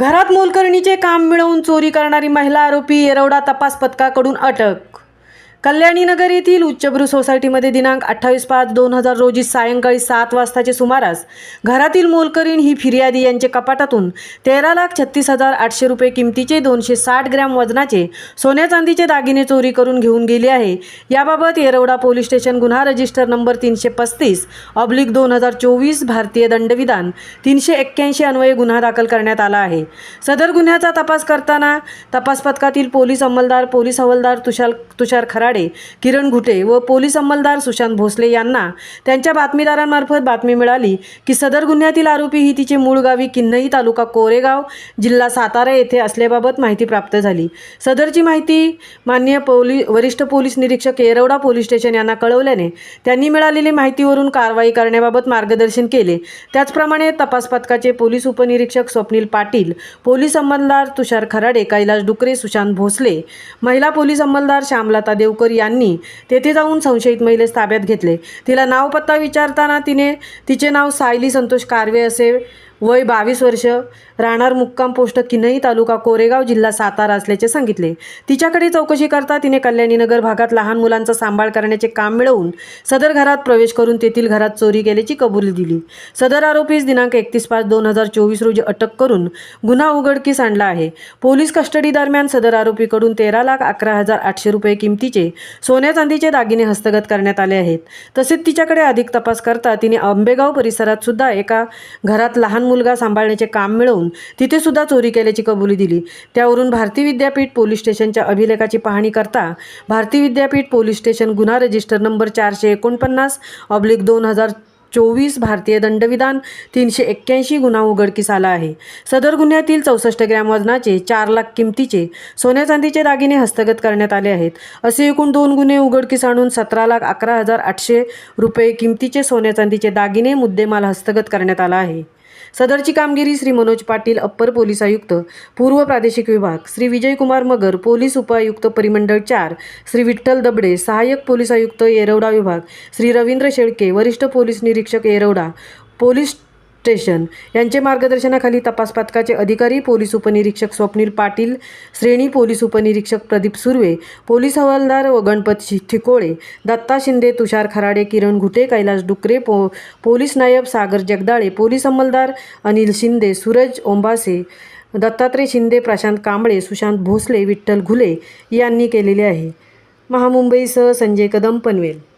घरात मोलकरणीचे काम मिळवून चोरी करणारी महिला आरोपी येरवडा तपास पथकाकडून अटक। कल्याणीनगर येथील उच्चभ्रू सोसायटीमध्ये दिनांक 28/5/2000 रोजी सायंकाळी 7 वाजताचे सुमारास घरातील मोलकरीण ही फिर्यादी यांचे कपाटातून 13,36,800 रुपये किमतीचे 260 ग्रॅम वजनाचे सोन्या चांदीचे दागिने चोरी करून घेऊन गेली आहे। याबाबत येरवडा पोलीस स्टेशन गुन्हा रजिस्टर नंबर 335/2024 भारतीय दंडविधान 381 अन्वये गुन्हा दाखल करण्यात आला आहे। सदर गुन्ह्याचा तपास करताना तपास पथकातील पोलीस अंमलदार पोलीस हवालदार तुषार खराडे, किरण घुटे व पोलीस अंमलदार सुशांत भोसले यांना त्यांच्या बातमीदारांमार्फत बातमी मिळाली की सदर गुन्ह्यातील आरोपी ही तिचे मूळ गावी किन्नई तालुका कोरेगाव जिल्हा सातारा येथे असल्याबाबत माहिती प्राप्त झाली। सदरची माहिती माननीय वरिष्ठ पोलीस निरीक्षक येरवडा पोलीस स्टेशन यांना कळवल्याने त्यांनी मिळालेली माहितीवरून कारवाई करण्याबाबत मार्गदर्शन केले। त्याचप्रमाणे तपास पथकाचे पोलीस उपनिरीक्षक स्वप्नील पाटील, पोलीस अंमलदार तुषार खराडे, कैलास डुकरे, सुशांत भोसले, महिला पोलीस अंमलदार श्यामलता देवकर यांनी तेथे जाऊन संशयित महिलेस ताब्यात घेतले। तिला नाव पत्ता विचारताना तिचे नाव सायली संतोष कारवे असे, वय 22 वर्ष, राहणार मुक्काम पोस्ट किन्नई तालुका कोरेगाव जिल्हा सातारा असल्याचे सांगितले। तिच्याकडे चौकशी करता तिने कल्याणीनगर भागात लहान मुलांचा सांभाळ करण्याचे काम मिळवून सदर घरात प्रवेश करून तेथील घरात चोरी केल्याची कबुली दिली। सदर आरोपीस दिनांक 31/5/2024 रोजी अटक करून गुन्हा उघडकीस आणला आहे। पोलीस कस्टडी दरम्यान सदर आरोपीकडून 13,11,800 रुपये किमतीचे सोन्या चांदीचे दागिने हस्तगत करण्यात आले आहेत। तसेच तिच्याकडे अधिक तपास करता तिने आंबेगाव परिसरात सुद्धा एका घरात लहान मुलगा सांभाळण्याचे काम मिळवून तिथे सुद्धा चोरी केल्याची कबुली दिली। त्यावरून भारती विद्यापीठ पोलीस स्टेशनच्या अभिलेखाची पाहणी करता भारती विद्यापीठ पोलीस स्टेशन गुन्हा रजिस्टर नंबर 449/2024 भारतीय दंडविधान 381 गुन्हा उघडकीस आला आहे। सदर गुन्ह्यातील 64 ग्रॅम वजनाचे 4 लाख किमतीचे सोन्या चांदीचे दागिने हस्तगत करण्यात आले आहेत। असे एकूण 2 गुन्हे उघडकीस आणून 17,11,800 रुपये किमतीचे सोन्या चांदीचे दागिने मुद्देमाल हस्तगत करण्यात आला आहे। सदरची कामगिरी श्री मनोज पाटील, अप्पर पोलीस आयुक्त पूर्व प्रादेशिक विभाग, श्री विजयकुमार मगर, पोलीस उपायुक्त परिमंडळ 4, श्री विठ्ठल दबडे, सहाय्यक पोलीस आयुक्त येरवडा विभाग, श्री रवींद्र शेळके, वरिष्ठ पोलीस निरीक्षक येरवडा पोलीस स्टेशन यांचे मार्गदर्शनाखाली तपास पथकाचे अधिकारी पोलीस उपनिरीक्षक स्वप्नील पाटील, श्रेणी पोलीस उपनिरीक्षक प्रदीप सुर्वे, पोलीस हवालदार व गणपत ठिकोळे, दत्ता शिंदे, तुषार खराडे, किरण घुटे, कैलास डुकरे, पोलीस नायब सागर जगदाळे, पोलीस अंमलदार अनिल शिंदे, सूरज ओंबासे, दत्तात्रय शिंदे, प्रशांत कांबळे, सुशांत भोसले, विठ्ठल घुले यांनी केलेले आहे। महामुंबईसह संजय कदम, पनवेल।